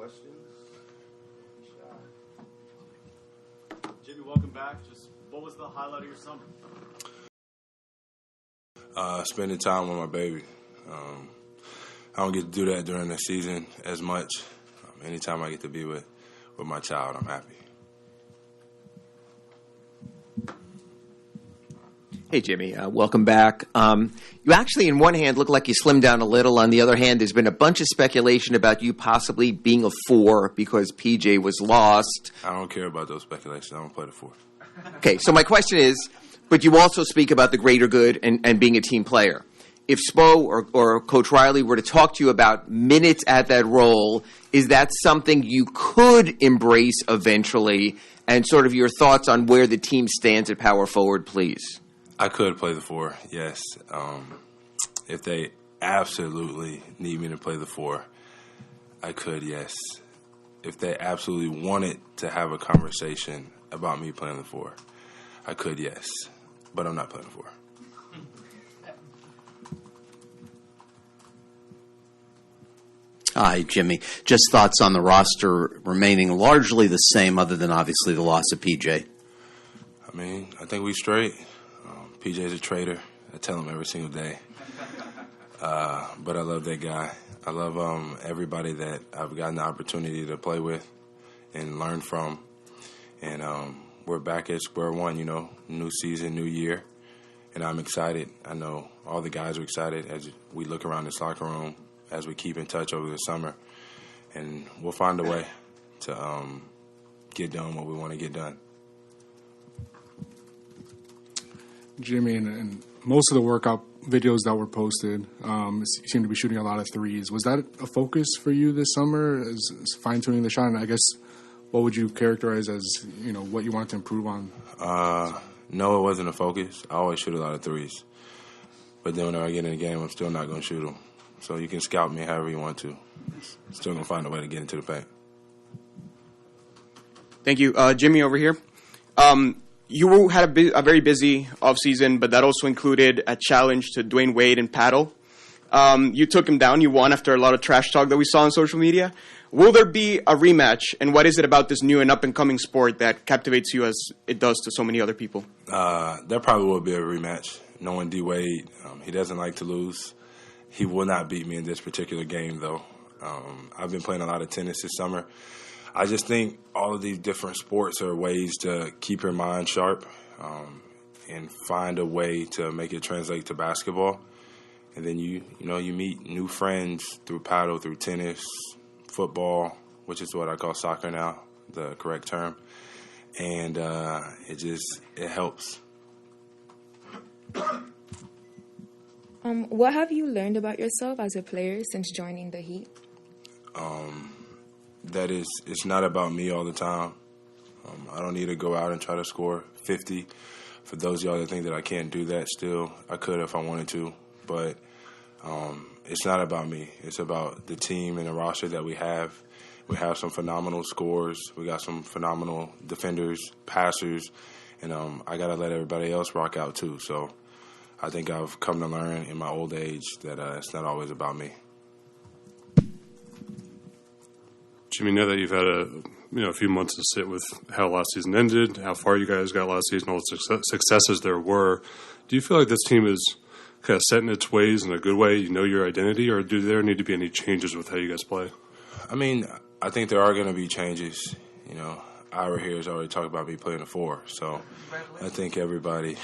questions? Jimmy, welcome back. Just what was the highlight of your summer? Spending time with my baby. I don't get to do that during the season as much. Anytime I get to be with my child, I'm happy. Hey, Jimmy. Welcome back. You actually, in one hand, look like you slimmed down a little. On the other hand, there's been a bunch of speculation about you possibly being a 4 because PJ was lost. I don't care about those speculations. I don't play the 4. Okay, so my question is, but you also speak about the greater good and being a team player. If Spo or Coach Riley were to talk to you about minutes at that role, is that something you could embrace eventually? And sort of your thoughts on where the team stands at power forward, please. I could play the 4, yes. If they absolutely need me to play the 4, I could, yes. If they absolutely wanted to have a conversation about me playing the 4, I could, yes. But I'm not playing the 4. Hi, Jimmy. Just thoughts on the roster remaining largely the same other than obviously the loss of PJ. I mean, I think we straight. PJ's a traitor. I tell him every single day. But I love that guy. I love everybody that I've gotten the opportunity to play with and learn from. And we're back at square one, new season, new year. And I'm excited. I know all the guys are excited as we look around this locker room, as we keep in touch over the summer. And we'll find a way to get done what we want to get done. Jimmy, and most of the workout videos that were posted, you seem to be shooting a lot of threes. Was that a focus for you this summer, as fine-tuning the shot? And I guess what would you characterize as, what you wanted to improve on? No, it wasn't a focus. I always shoot a lot of threes. But then when I get in the game, I'm still not going to shoot them. So you can scout me however you want to. Still going to find a way to get into the paint. Thank you. Jimmy over here. You had a very busy offseason, but that also included a challenge to Dwayne Wade and paddle. You took him down. You won after a lot of trash talk that we saw on social media. Will there be a rematch, and what is it about this new and up-and-coming sport that captivates you as it does to so many other people? There probably will be a rematch. Knowing D. Wade, he doesn't like to lose. He will not beat me in this particular game, though. I've been playing a lot of tennis this summer. I just think all of these different sports are ways to keep your mind sharp and find a way to make it translate to basketball. And then you meet new friends through paddle, through tennis, football, which is what I call soccer now, the correct term. And it helps. What have you learned about yourself as a player since joining the Heat? That it's not about me all the time. I don't need to go out and try to score 50. For those of y'all that think that I can't do that still, I could if I wanted to. But it's not about me. It's about the team and the roster that we have. We have some phenomenal scorers. We got some phenomenal defenders, passers. And I got to let everybody else rock out too. So I think I've come to learn in my old age that it's not always about me. Jimmy, now that you've had a few months to sit with how last season ended, how far you guys got last season, all the successes there were, do you feel like this team is kind of set in its ways in a good way? You know your identity, or do there need to be any changes with how you guys play? I mean, I think there are going to be changes. Ira here has already talked about me playing a 4, so I think everybody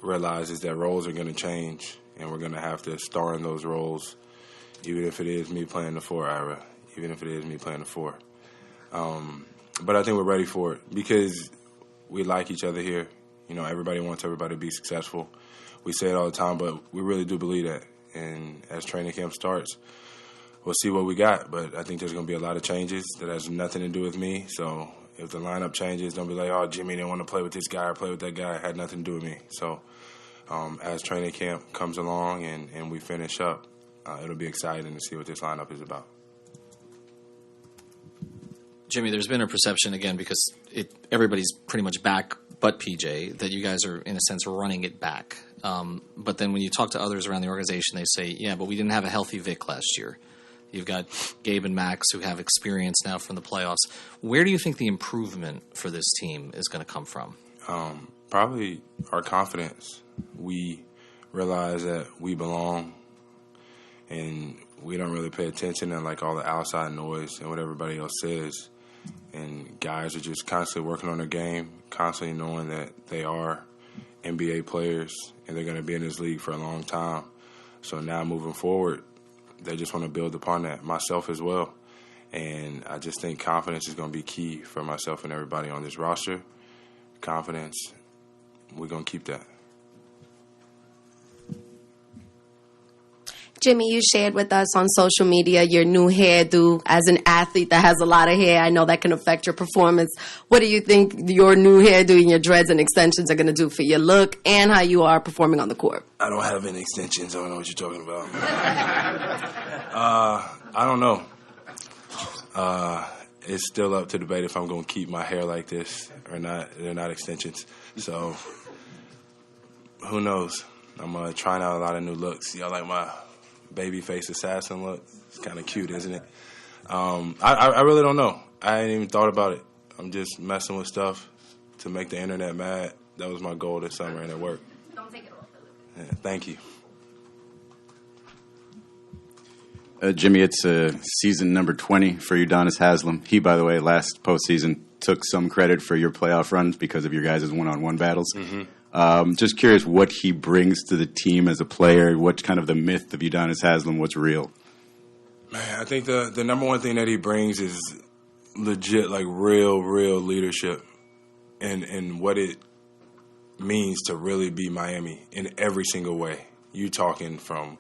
realizes that roles are going to change, and we're going to have to star in those roles. Even if it is me playing the 4, Ira. Even if it is me playing the 4. But I think we're ready for it because we like each other here. Everybody wants everybody to be successful. We say it all the time, but we really do believe that. And as training camp starts, we'll see what we got. But I think there's going to be a lot of changes that has nothing to do with me. So if the lineup changes, don't be like, oh, Jimmy didn't want to play with this guy or play with that guy. It had nothing to do with me. So as training camp comes along and we finish up, it'll be exciting to see what this lineup is about. Jimmy, there's been a perception, again, because everybody's pretty much back but PJ, that you guys are, in a sense, running it back. But then when you talk to others around the organization, they say, yeah, but we didn't have a healthy Vic last year. You've got Gabe and Max who have experience now from the playoffs. Where do you think the improvement for this team is going to come from? Probably our confidence. We realize that we belong, and we don't really pay attention to like all the outside noise and what everybody else says. And guys are just constantly working on their game, constantly knowing that they are NBA players and they're going to be in this league for a long time. So now moving forward, they just want to build upon that, myself as well. And I just think confidence is going to be key for myself and everybody on this roster. Confidence, we're going to keep that. Jimmy, you shared with us on social media your new hairdo. As an athlete that has a lot of hair, I know that can affect your performance. What do you think your new hairdo and your dreads and extensions are going to do for your look and how you are performing on the court? I don't have any extensions. I don't know what you're talking about. I don't know. It's still up to debate if I'm going to keep my hair like this or not. They're not extensions. So who knows? I'm trying out a lot of new looks. Y'all like my babyface assassin look? It's kind of cute, isn't it? I really don't know. I ain't even thought about it. I'm just messing with stuff to make the internet mad. That was my goal this summer, and it worked. Don't take it off. Yeah, thank you. Jimmy, it's season number 20 for Udonis Haslem. He, by the way, last postseason took some credit for your playoff runs because of your guys' one-on-one battles. Mm-hmm. Just curious what he brings to the team as a player. What's kind of the myth of Udonis Haslem? What's real? Man, I think the number one thing that he brings is legit, like real leadership and what it means to really be Miami in every single way. You talking from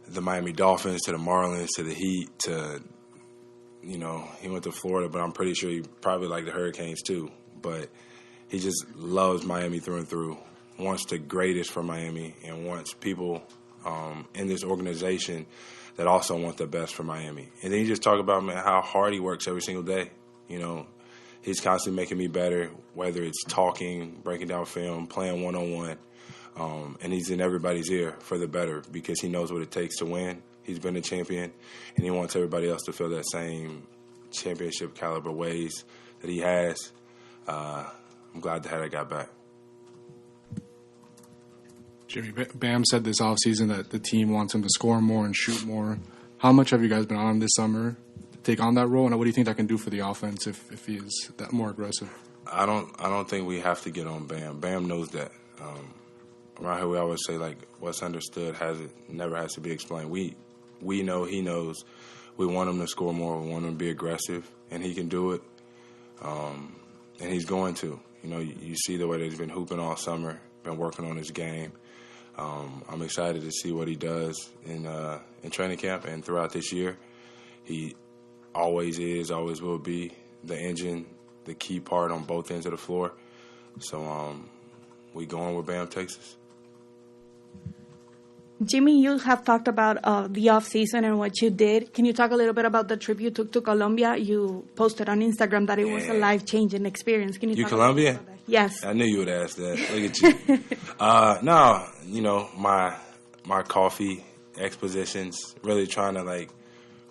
the Miami Dolphins to the Marlins to the Heat to, you know, he went to Florida, but I'm pretty sure he probably liked the Hurricanes too. But he just loves Miami through and through, wants the greatest for Miami, and wants people in this organization that also want the best for Miami. And then you just talk about, man, how hard he works every single day. You know, he's constantly making me better, whether it's talking, breaking down film, playing one-on-one. And he's in everybody's ear for the better because he knows what it takes to win. He's been a champion, and he wants everybody else to feel that same championship caliber ways that he has. I'm glad to have that guy back. Jimmy, Bam said this offseason that the team wants him to score more and shoot more. How much have you guys been on him this summer to take on that role, and what do you think that can do for the offense if he is that more aggressive? I don't think we have to get on Bam. Bam knows that. Around here we always say, like, what's understood never has to be explained. We know, he knows. We want him to score more. We want him to be aggressive, and he can do it. And he's going to. You know, you see the way that he's been hooping all summer, been working on his game. I'm excited to see what he does in training camp and throughout this year. He always is, always will be the engine, the key part on both ends of the floor. So we going where Bam takes us. Jimmy, you have talked about the off-season and what you did. Can you talk a little bit about the trip you took to Colombia? You posted on Instagram that it was a life-changing experience. Can you talk Colombian? About that? Yes. I knew you would ask that. Look at you. No, you know, my coffee expositions, really trying to,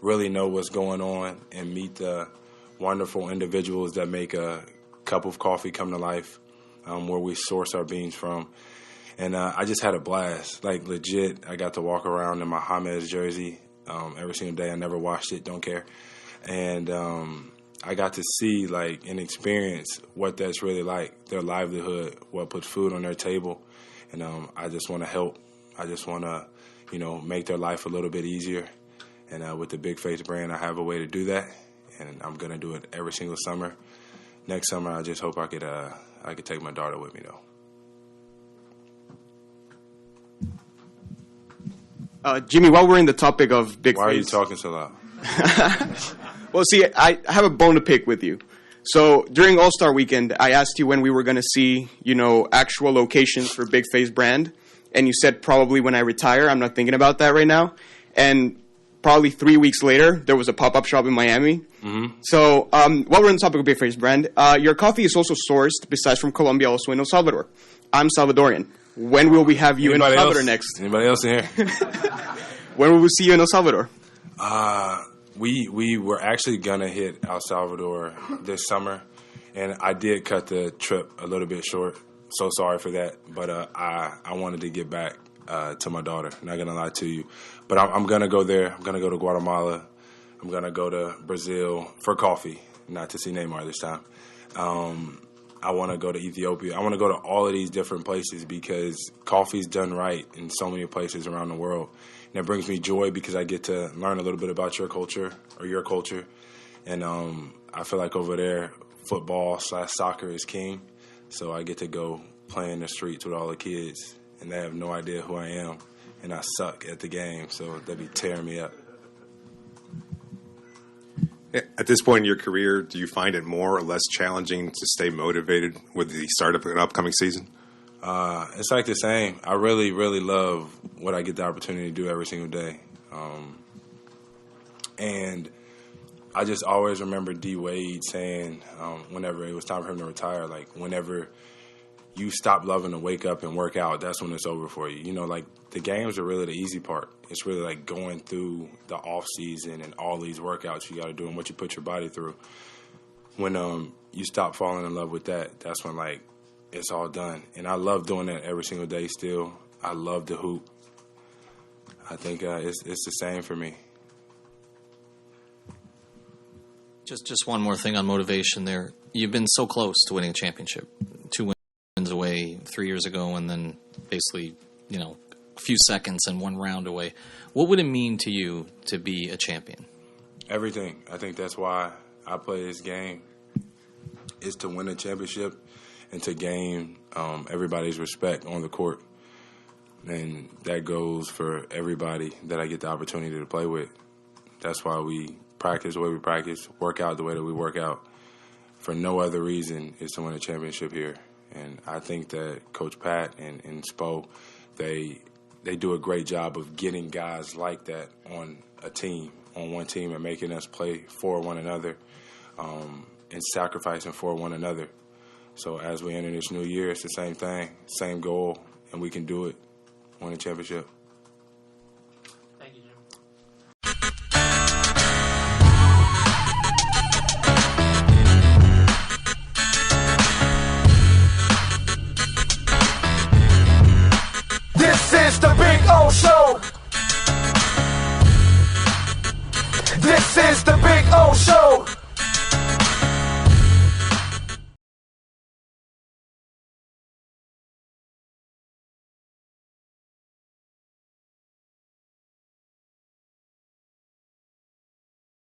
really know what's going on and meet the wonderful individuals that make a cup of coffee come to life, where we source our beans from. And I just had a blast, legit. I got to walk around in my James jersey every single day. I never washed it, don't care. And I got to see, and experience what that's really like, their livelihood, what puts food on their table. And I just want to help. I just want to, make their life a little bit easier. And with the Big Face brand, I have a way to do that. And I'm going to do it every single summer. Next summer, I just hope I could take my daughter with me, though. Jimmy, while we're in the topic of Big Face... Why are you talking so loud? Well, see, I have a bone to pick with you. So during All-Star Weekend, I asked you when we were going to see, actual locations for Big Face brand. And you said probably when I retire. I'm not thinking about that right now. And probably 3 weeks later, there was a pop-up shop in Miami. Mm-hmm. So while we're on the topic of Big Face brand, your coffee is also sourced, besides from Colombia, also in El Salvador. I'm Salvadorian. When will we have you in El Salvador next? Anybody else in here? When will we see you in El Salvador? We were actually gonna hit El Salvador this summer, and I did cut the trip a little bit short. So sorry for that, but I wanted to get back to my daughter. Not gonna lie to you, but I'm gonna go there. I'm gonna go to Guatemala. I'm gonna go to Brazil for coffee, not to see Neymar this time. I want to go to Ethiopia. I want to go to all of these different places because coffee's done right in so many places around the world. And it brings me joy because I get to learn a little bit about your culture. And I feel like over there, football/soccer is king. So I get to go play in the streets with all the kids, and they have no idea who I am. And I suck at the game, so they be tearing me up. At this point in your career, do you find it more or less challenging to stay motivated with the start of an upcoming season? It's like the same. I really, really love what I get the opportunity to do every single day. And I just always remember D. Wade saying whenever it was time for him to retire, like whenever you stop loving to wake up and work out, that's when it's over for you. You know, like the games are really the easy part. It's really like going through the off season and all these workouts you got to do and what you put your body through. When you stop falling in love with that, that's when like it's all done. And I love doing that every single day still. I love to hoop. I think it's the same for me. Just one more thing on motivation there. You've been so close to winning a championship. 2 wins away 3 years ago, and then basically, a few seconds and 1 round away. What would it mean to you to be a champion? Everything. I think that's why I play this game, is to win a championship and to gain everybody's respect on the court. And that goes for everybody that I get the opportunity to play with. That's why we practice the way we practice, work out the way that we work out. For no other reason is to win a championship here. And I think that Coach Pat and Spo, they do a great job of getting guys like that on one team, and making us play for one another and sacrificing for one another. So as we enter this new year, it's the same thing, same goal, and we can do it, win a championship. Thank you, Jim. This is the Big O Show. This is the Big O Show.